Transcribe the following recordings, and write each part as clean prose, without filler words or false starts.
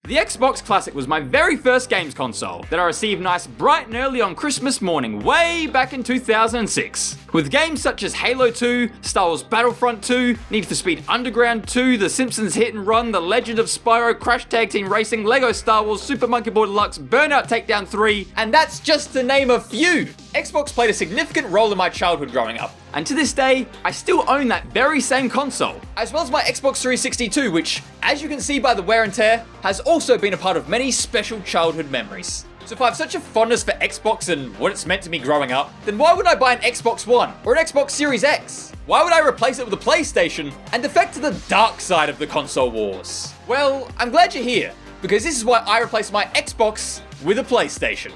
The Xbox Classic was my very first games console that I received nice bright and early on Christmas morning way back in 2006. With games such as Halo 2, Star Wars Battlefront 2, Need for Speed Underground 2, The Simpsons Hit Run, The Legend of Spyro, Crash Tag Team Racing, Lego Star Wars, Super Monkey Ball Deluxe, Burnout Takedown 3, and that's just to name a few. Xbox played a significant role in my childhood growing up, and to this day, I still own that very same console, as well as my Xbox 360 too, which, as you can see by the wear and tear, has also been a part of many special childhood memories. So if I have such a fondness for Xbox and what it's meant to me growing up, then why would I buy an Xbox One or an Xbox Series X? Why would I replace it with a PlayStation and defect to the dark side of the console wars? Well, I'm glad you're here, because this is why I replaced my Xbox with a PlayStation.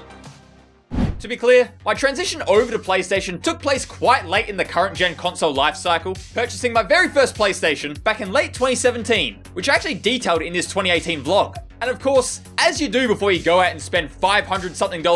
To be clear, my transition over to PlayStation took place quite late in the current gen console lifecycle, purchasing my very first PlayStation back in late 2017, which I actually detailed in this 2018 vlog. And of course, as you do before you go out and spend $500 something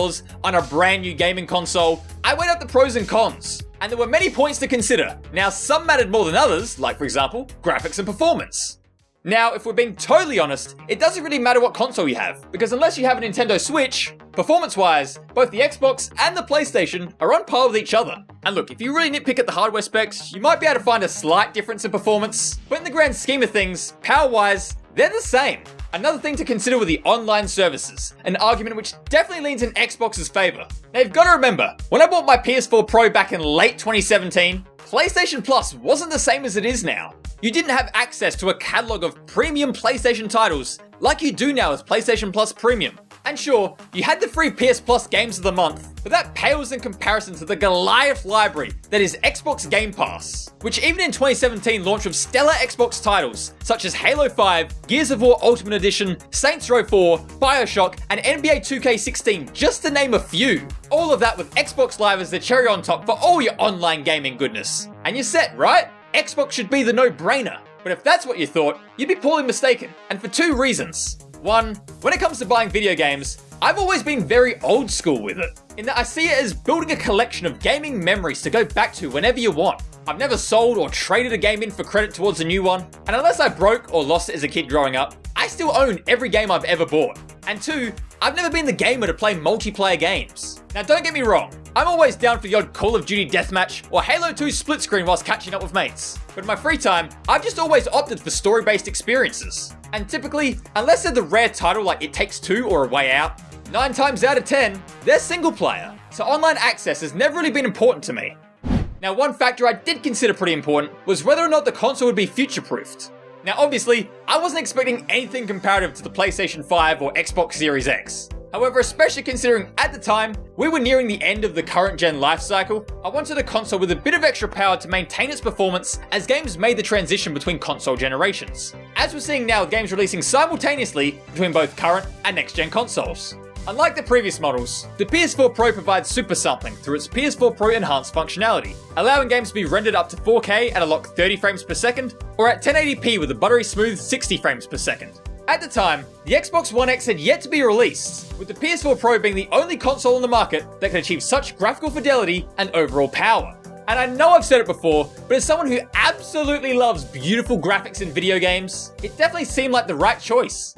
on a brand new gaming console, I weighed up the pros and cons, and there were many points to consider. Now, some mattered more than others, like for example, graphics and performance. Now, if we're being totally honest, it doesn't really matter what console you have, because unless you have a Nintendo Switch, performance-wise, both the Xbox and the PlayStation are on par with each other. And look, if you really nitpick at the hardware specs, you might be able to find a slight difference in performance, but in the grand scheme of things, power-wise, they're the same. Another thing to consider were the online services, an argument which definitely leans in Xbox's favor. Now you've got to remember, when I bought my PS4 Pro back in late 2017, PlayStation Plus wasn't the same as it is now. You didn't have access to a catalog of premium PlayStation titles like you do now with PlayStation Plus Premium. And sure, you had the free PS Plus games of the month, but that pales in comparison to the Goliath library that is Xbox Game Pass, which even in 2017 launched with stellar Xbox titles such as Halo 5, Gears of War Ultimate Edition, Saints Row 4, Bioshock, and NBA 2K16, just to name a few. All of that with Xbox Live as the cherry on top for all your online gaming goodness. And you're set, right? Xbox should be the no-brainer. But if that's what you thought, you'd be poorly mistaken, and for two reasons. One, when it comes to buying video games, I've always been very old school with it, in that I see it as building a collection of gaming memories to go back to whenever you want. I've never sold or traded a game in for credit towards a new one, and unless I broke or lost it as a kid growing up, I still own every game I've ever bought. And two, I've never been the gamer to play multiplayer games. Now don't get me wrong, I'm always down for the odd Call of Duty deathmatch or Halo 2 split screen whilst catching up with mates. But in my free time, I've just always opted for story-based experiences. And typically, unless they're the rare title like It Takes Two or A Way Out, 9 times out of 10, they're single player. So online access has never really been important to me. Now one factor I did consider pretty important was whether or not the console would be future-proofed. Now obviously, I wasn't expecting anything comparative to the PlayStation 5 or Xbox Series X. However, especially considering at the time, we were nearing the end of the current gen life cycle, I wanted a console with a bit of extra power to maintain its performance as games made the transition between console generations. As we're seeing now with games releasing simultaneously between both current and next gen consoles. Unlike the previous models, the PS4 Pro provides super sampling through its PS4 Pro enhanced functionality, allowing games to be rendered up to 4K at a locked 30 frames per second, or at 1080p with a buttery smooth 60 frames per second. At the time, the Xbox One X had yet to be released, with the PS4 Pro being the only console on the market that can achieve such graphical fidelity and overall power. And I know I've said it before, but as someone who absolutely loves beautiful graphics in video games, it definitely seemed like the right choice.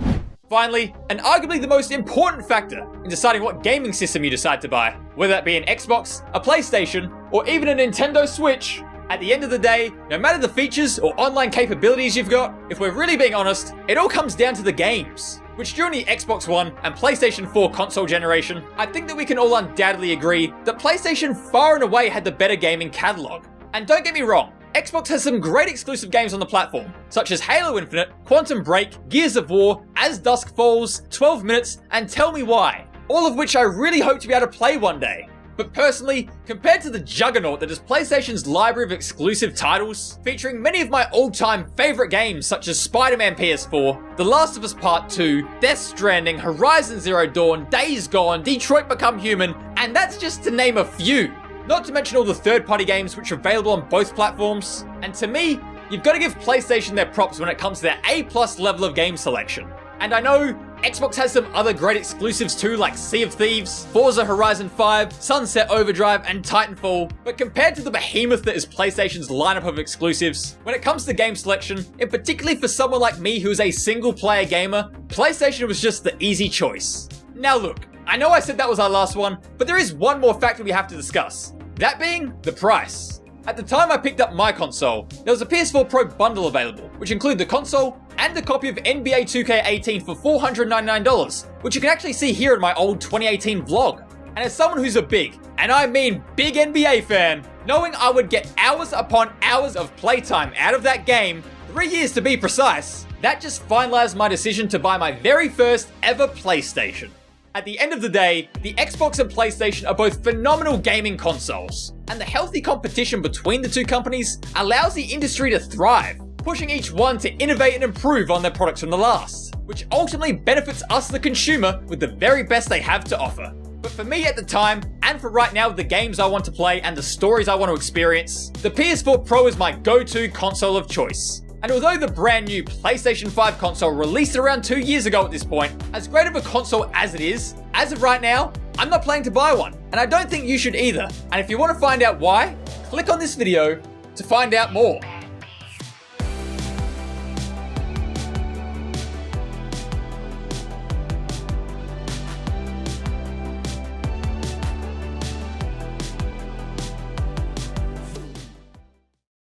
Finally, and arguably the most important factor in deciding what gaming system you decide to buy, whether that be an Xbox, a PlayStation, or even a Nintendo Switch, at the end of the day, no matter the features or online capabilities you've got, if we're really being honest, it all comes down to the games. Which during the Xbox One and PlayStation 4 console generation, I think that we can all undoubtedly agree that PlayStation far and away had the better gaming catalog. And don't get me wrong, Xbox has some great exclusive games on the platform, such as Halo Infinite, Quantum Break, Gears of War, As Dusk Falls, 12 Minutes, and Tell Me Why, all of which I really hope to be able to play one day. But personally, compared to the juggernaut that is PlayStation's library of exclusive titles, featuring many of my all-time favourite games such as Spider-Man PS4, The Last of Us Part 2, Death Stranding, Horizon Zero Dawn, Days Gone, Detroit Become Human, and that's just to name a few. Not to mention all the third-party games which are available on both platforms. And to me, you've got to give PlayStation their props when it comes to their A+ level of game selection. And I know Xbox has some other great exclusives too, like Sea of Thieves, Forza Horizon 5, Sunset Overdrive, and Titanfall, but compared to the behemoth that is PlayStation's lineup of exclusives, when it comes to game selection, and particularly for someone like me who's a single-player gamer, PlayStation was just the easy choice. Now look, I know I said that was our last one, but there is one more factor we have to discuss. That being the price. At the time I picked up my console, there was a PS4 Pro bundle available, which included the console and a copy of NBA 2K18 for $499, which you can actually see here in my old 2018 vlog. And as someone who's a big, and I mean big NBA fan, knowing I would get hours upon hours of playtime out of that game, 3 years to be precise, that just finalized my decision to buy my very first ever PlayStation. At the end of the day, the Xbox and PlayStation are both phenomenal gaming consoles, and the healthy competition between the two companies allows the industry to thrive, pushing each one to innovate and improve on their products from the last, which ultimately benefits us the consumer with the very best they have to offer. But for me at the time, and for right now with the games I want to play and the stories I want to experience, the PS4 Pro is my go-to console of choice. And although the brand new PlayStation 5 console released around 2 years ago at this point, as great of a console as it is, as of right now, I'm not planning to buy one, and I don't think you should either. And if you want to find out why, click on this video to find out more.